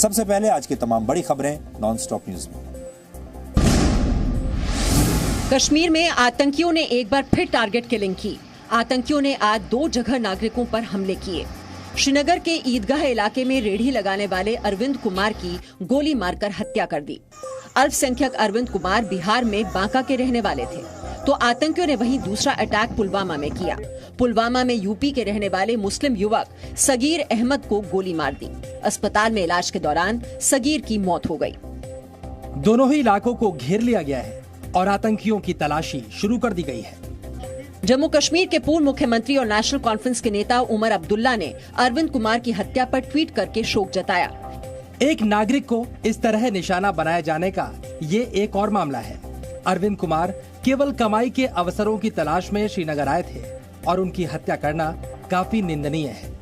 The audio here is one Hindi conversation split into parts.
सबसे पहले आज की तमाम बड़ी खबरें नॉन स्टॉप न्यूज में। कश्मीर में आतंकियों ने एक बार फिर टारगेट किलिंग की। आतंकियों ने आज 2 जगह नागरिकों पर हमले किए। श्रीनगर के ईदगाह इलाके में रेहड़ी लगाने वाले अरविंद कुमार की गोली मारकर हत्या कर दी। अल्पसंख्यक अरविंद कुमार बिहार में बांका के रहने वाले थे, तो आतंकियों ने वहीं दूसरा अटैक पुलवामा में किया। पुलवामा में यूपी के रहने वाले मुस्लिम युवक सगीर अहमद को गोली मार दी। अस्पताल में इलाज के दौरान सगीर की मौत हो गई। दोनों ही इलाकों को घेर लिया गया है और आतंकियों की तलाशी शुरू कर दी गई है। जम्मू कश्मीर के पूर्व मुख्यमंत्री और नेशनल कॉन्फ्रेंस के नेता उमर अब्दुल्ला ने अरविंद कुमार की हत्या पर ट्वीट करके शोक जताया। एक नागरिक को इस तरह निशाना बनाए जाने का ये एक और मामला है। अरविंद कुमार केवल कमाई के अवसरों की तलाश में श्रीनगर आए थे और उनकी हत्या करना काफी निंदनीय है।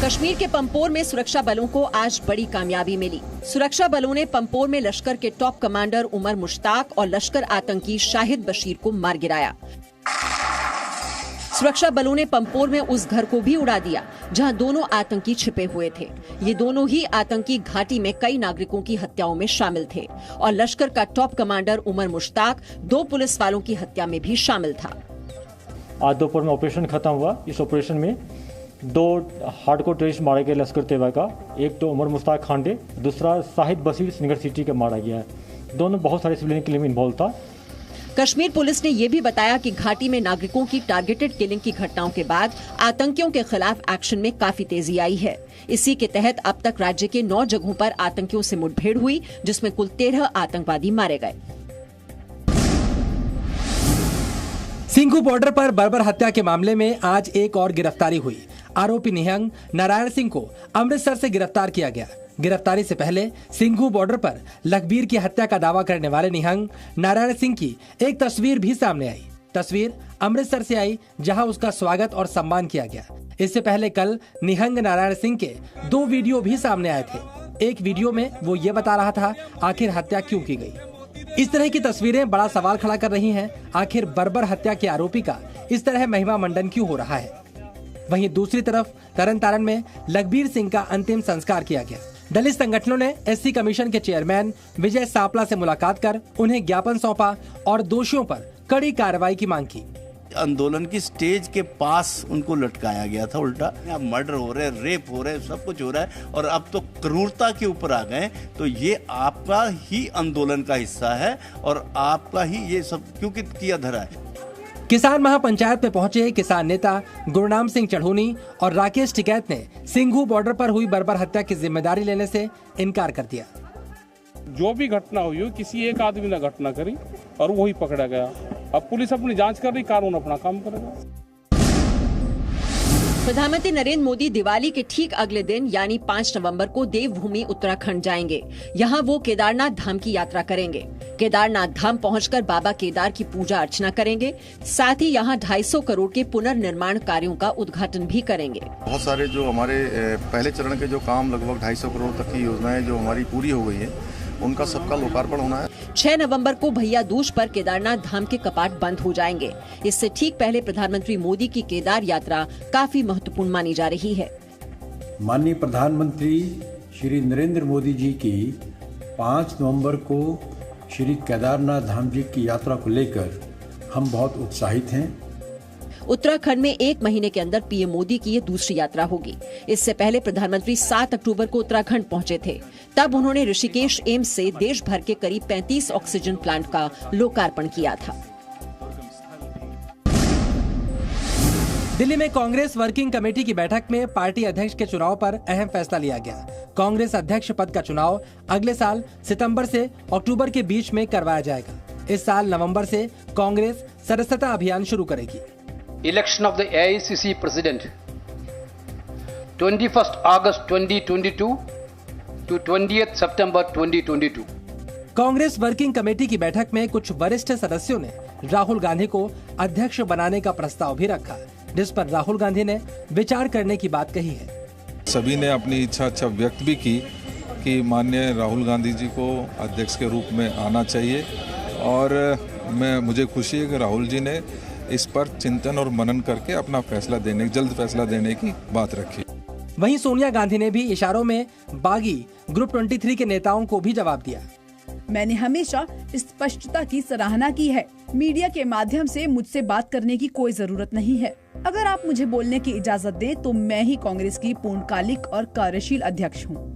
कश्मीर के पंपोर में सुरक्षा बलों को आज बड़ी कामयाबी मिली। सुरक्षा बलों ने पंपोर में लश्कर के टॉप कमांडर उमर मुश्ताक और लश्कर आतंकी शाहिद बशीर को मार गिराया। सुरक्षा बलों ने पंपोर में उस घर को भी उड़ा दिया जहां दोनों आतंकी छिपे हुए थे। ये दोनों ही आतंकी घाटी में कई नागरिकों की हत्याओं में शामिल थे और लश्कर का top commander Umar Mushtaq 2 police वालों की हत्या में भी शामिल था। आज दोपहर में ऑपरेशन खत्म हुआ। इस ऑपरेशन में 2 हार्डकोर टेररिस्ट मारे गए लश्कर तैयबा का। एक तो उमर मुश्ताक खांडे, दूसरा शाहिद बशीर श्रीनगर सिटी का मारा गया है। दोनों बहुत सारे सिविलियन किलिंग में इन्वॉल्व था। कश्मीर पुलिस ने यह भी बताया कि घाटी में नागरिकों की टारगेटेड किलिंग की घटनाओं के बाद आतंकियों के खिलाफ एक्शन में काफी तेजी आई है। इसी के तहत अब तक राज्य के 9 जगहों पर आतंकियों से मुठभेड़ हुई, जिसमें कुल 13 आतंकवादी मारे गए। सिंघू बॉर्डर पर बर्बर हत्या के मामले में आज एक और गिरफ्तारी हुई। आरोपी निहंग नारायण सिंह को अमृतसर से गिरफ्तार किया गया। गिरफ्तारी से पहले सिंघू बॉर्डर पर लखबीर की हत्या का दावा करने वाले निहंग नारायण सिंह की एक तस्वीर भी सामने आई। तस्वीर अमृतसर से आई, जहां उसका स्वागत और सम्मान किया गया। इससे पहले कल निहंग नारायण सिंह के 2 वीडियो भी सामने आए थे। एक वीडियो में वो ये बता रहा था आखिर हत्या क्यों की गई। इस तरह की तस्वीरें बड़ा सवाल खड़ा कर रही हैं। आखिर बर्बर हत्या के आरोपी का इस तरह महिमा मंडन क्यों हो रहा है। वहीं दूसरी तरफ तरनतारन में लखबीर सिंह का अंतिम संस्कार किया गया। दलित संगठनों ने एससी कमीशन के चेयरमैन विजय सापला से मुलाकात कर उन्हें ज्ञापन सौंपा और दोषियों पर कड़ी कार्रवाई की मांग की। आंदोलन की स्टेज के पास उनको लटकाया गया था उल्टा। अब मर्डर हो रहे, रेप हो रहे, सब कुछ हो रहा है और अब तो क्रूरता के ऊपर आ गए। तो ये आपका ही आंदोलन का हिस्सा है और आपका ही ये सब क्योंकि किया धरा है। किसान महापंचायत में पहुंचे किसान नेता गुरनाम सिंह चढ़ूनी और राकेश टिकैत ने सिंघू बॉर्डर पर हुई बर्बर हत्या की जिम्मेदारी लेने से इनकार कर दिया। जो भी घटना हुई हो, किसी एक आदमी ने घटना करी और वही पकड़ा गया। अब पुलिस अपनी जांच कर रही, कानून अपना काम करेगा। प्रधानमंत्री नरेंद्र मोदी दिवाली के ठीक अगले दिन यानी 5 नवंबर को देवभूमि उत्तराखंड जाएंगे। यहां वो केदारनाथ धाम की यात्रा करेंगे। केदारनाथ धाम पहुंचकर बाबा केदार की पूजा अर्चना करेंगे। साथ ही यहां 250 करोड़ के पुनर्निर्माण कार्यों का उद्घाटन भी करेंगे। बहुत सारे जो हमारे पहले चरण के जो काम लगभग 250 करोड़ तक की योजनाएं जो हमारी पूरी हो गई है, उनका सबका लोकार्पण होना है। 6 नवंबर को भैया दूज पर केदारनाथ धाम के कपाट बंद हो जाएंगे। इससे ठीक पहले प्रधानमंत्री मोदी की केदार यात्रा काफी महत्वपूर्ण मानी जा रही है। माननीय प्रधानमंत्री श्री नरेंद्र मोदी जी की 5 नवंबर को श्री केदारनाथ धाम जी की यात्रा को लेकर हम बहुत उत्साहित हैं। उत्तराखंड में 1 महीने के अंदर पीएम मोदी की ये दूसरी यात्रा होगी। इससे पहले प्रधानमंत्री 7 अक्टूबर को उत्तराखंड पहुंचे थे। तब उन्होंने ऋषिकेश एम्स से देश भर के करीब 35 ऑक्सीजन प्लांट का लोकार्पण किया था। दिल्ली में कांग्रेस वर्किंग कमेटी की बैठक में पार्टी अध्यक्ष के चुनाव पर अहम फैसला लिया गया। कांग्रेस अध्यक्ष पद का चुनाव अगले साल सितंबर से अक्टूबर के बीच में करवाया जाएगा। इस साल नवंबर से कांग्रेस सदस्यता अभियान शुरू करेगी। Election of the AICC President 21st August 2022 to 20th September 2022। Congress working committee की बैठक में कुछ वरिष्ठ सदस्यों ने राहुल गांधी को अध्यक्ष बनाने का प्रस्ताव भी रखा, जिस पर राहुल गांधी ने विचार करने की बात कही है। सभी ने अपनी इच्छा व्यक्त भी की कि माननीय राहुल गांधी जी को अध्यक्ष के रूप में आना चाहिए और मुझे खुशी है कि राहुल जी ने इस पर चिंतन और मनन करके अपना जल्द फैसला देने की बात रखी। वहीं सोनिया गांधी ने भी इशारों में बागी ग्रुप 23 के नेताओं को भी जवाब दिया। मैंने हमेशा स्पष्टता की सराहना की है। मीडिया के माध्यम से मुझसे बात करने की कोई जरूरत नहीं है। अगर आप मुझे बोलने की इजाजत दें तो मैं ही कांग्रेस की पूर्णकालिक और कार्यशील अध्यक्ष हूँ।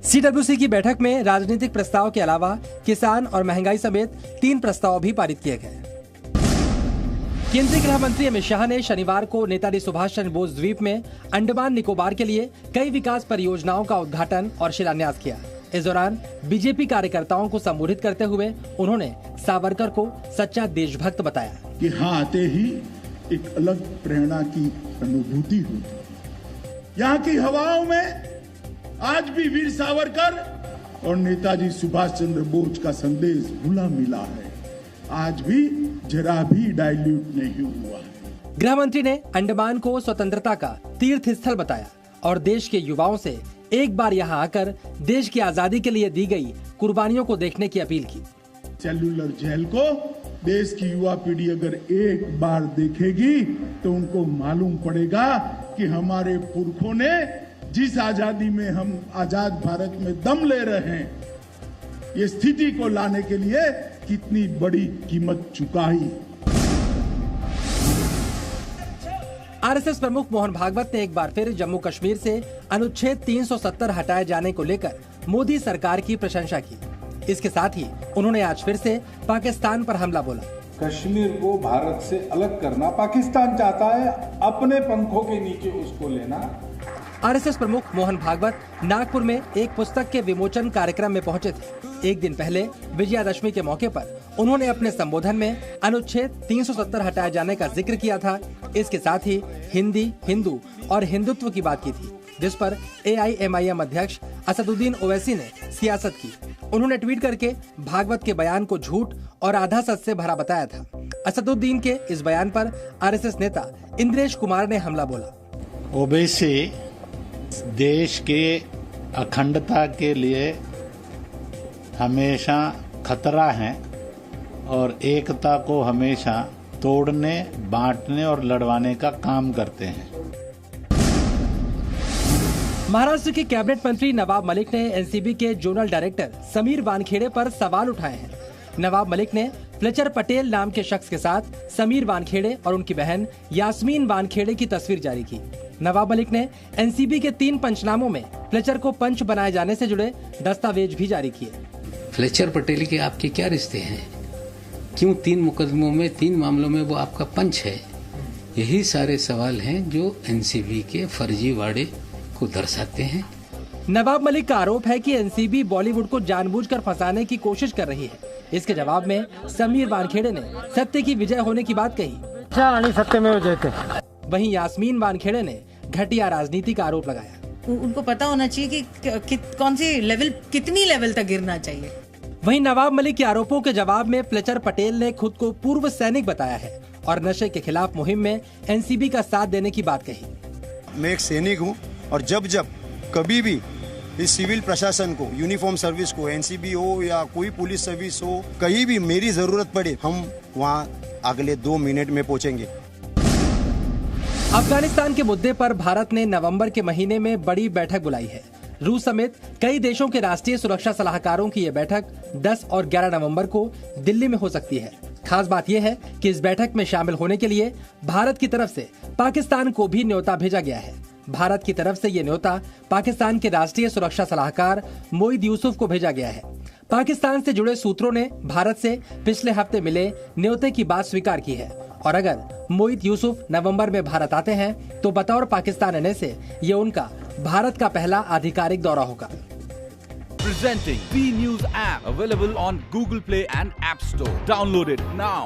CWC की बैठक में राजनीतिक प्रस्ताव के अलावा किसान और महंगाई समेत 3 प्रस्ताव भी पारित किए गए। केंद्रीय गृह मंत्री अमित शाह ने शनिवार को नेताजी सुभाष चंद्र बोस द्वीप में अंडमान निकोबार के लिए कई विकास परियोजनाओं का उद्घाटन और शिलान्यास किया। इस दौरान बीजेपी कार्यकर्ताओं को संबोधित करते हुए उन्होंने सावरकर को सच्चा देशभक्त बताया कि यहाँ आते ही एक अलग प्रेरणा की अनुभूति हुई। यहाँ की हवाओं में आज भी वीर सावरकर और नेताजी सुभाष चंद्र बोस का संदेश घुला मिला है, आज भी जरा भी डाइल्यूट नहीं हुआ है। गृह मंत्री ने अंडमान को स्वतंत्रता का तीर्थ स्थल बताया और देश के युवाओं से एक बार यहाँ आकर देश की आजादी के लिए दी गई कुर्बानियों को देखने की अपील की। सेल्युलर जेल को देश की युवा पीढ़ी अगर एक बार देखेगी तो उनको मालूम पड़ेगा कि हमारे पुरखों ने जिस आजादी में हम आजाद भारत में दम ले रहे हैं, ये स्थिति को लाने के लिए कितनी बड़ी कीमत चुकाई। आरएसएस प्रमुख मोहन भागवत ने एक बार फिर जम्मू कश्मीर से अनुच्छेद 370 हटाए जाने को लेकर मोदी सरकार की प्रशंसा की। इसके साथ ही उन्होंने आज फिर से पाकिस्तान पर हमला बोला। कश्मीर को भारत से अलग करना पाकिस्तान चाहता है, अपने पंखों के नीचे उसको लेना। आरएसएस प्रमुख मोहन भागवत नागपुर में एक पुस्तक के विमोचन कार्यक्रम में पहुंचे थे। एक दिन पहले विजयादशमी के मौके पर उन्होंने अपने संबोधन में अनुच्छेद 370 हटाए जाने का जिक्र किया था। इसके साथ ही हिंदी, हिंदू और हिंदुत्व की बात की थी, जिस पर AIMIM अध्यक्ष असदुद्दीन ओवैसी ने सियासत की। उन्होंने ट्वीट करके भागवत के बयान को झूठ और आधा सच से भरा बताया था। असदुद्दीन के इस बयान पर आरएसएस नेता इंद्रेश कुमार ने हमला बोला। ओवैसी देश के अखंडता के लिए हमेशा खतरा है और एकता को हमेशा तोड़ने, बांटने और लड़वाने का काम करते हैं। महाराष्ट्र के कैबिनेट मंत्री नवाब मलिक ने एनसीबी के जोनल डायरेक्टर समीर वानखेड़े पर सवाल उठाए हैं। नवाब मलिक ने फ्लेचर पटेल नाम के शख्स के साथ समीर वानखेड़े और उनकी बहन यास्मीन वानखेड़े की तस्वीर जारी की। नवाब मलिक ने एनसीबी के 3 पंचनामों में फ्लेचर को पंच बनाए जाने से जुड़े दस्तावेज भी जारी किए। फ्लेचर पटेल के आपके क्या रिश्ते हैं? क्यों 3 मुकदमों में 3 मामलों में वो आपका पंच है? यही सारे सवाल हैं जो एनसीबी के फर्जीवाड़े को दर्शाते हैं। नवाब मलिक का आरोप है कि एनसीबी बॉलीवुड को जानबूझकर फंसाने की कोशिश कर रही है। इसके जवाब में समीर वानखेड़े ने सत्य की विजय होने की बात कही। सत्य में जयते। वहीं यास्मीन वानखेड़े ने घटिया राजनीति का आरोप लगाया। उनको पता होना चाहिए कि कौन सी लेवल, कितनी लेवल तक गिरना चाहिए। वहीं नवाब मलिक के आरोपों के जवाब में फ्लेचर पटेल ने खुद को पूर्व सैनिक बताया है और नशे के खिलाफ मुहिम में एनसीबी का साथ देने की बात कही। मैं एक सैनिक हूँ और जब कभी भी इस सिविल प्रशासन को, यूनिफॉर्म सर्विस को, एनसीबी हो या कोई पुलिस सर्विस हो, कहीं भी मेरी जरूरत पड़े, हम वहाँ अगले 2 मिनट में पहुँचेंगे। अफगानिस्तान के मुद्दे पर भारत ने नवंबर के महीने में बड़ी बैठक बुलाई है। रूस समेत कई देशों के राष्ट्रीय सुरक्षा सलाहकारों की यह बैठक 10 और 11 नवंबर को दिल्ली में हो सकती है। खास बात यह है कि इस बैठक में शामिल होने के लिए भारत की तरफ से पाकिस्तान को भी न्योता भेजा गया है। भारत की तरफ से ये न्योता पाकिस्तान के राष्ट्रीय सुरक्षा सलाहकार मोईद यूसुफ को भेजा गया है। पाकिस्तान से जुड़े सूत्रों ने भारत से पिछले हफ्ते मिले न्योते की बात स्वीकार की है और अगर मोईद यूसुफ नवंबर में भारत आते हैं तो बतौर पाकिस्तान आने से ये उनका भारत का पहला आधिकारिक दौरा होगा। Presenting B News app available on Google Play and App Store. Download it now.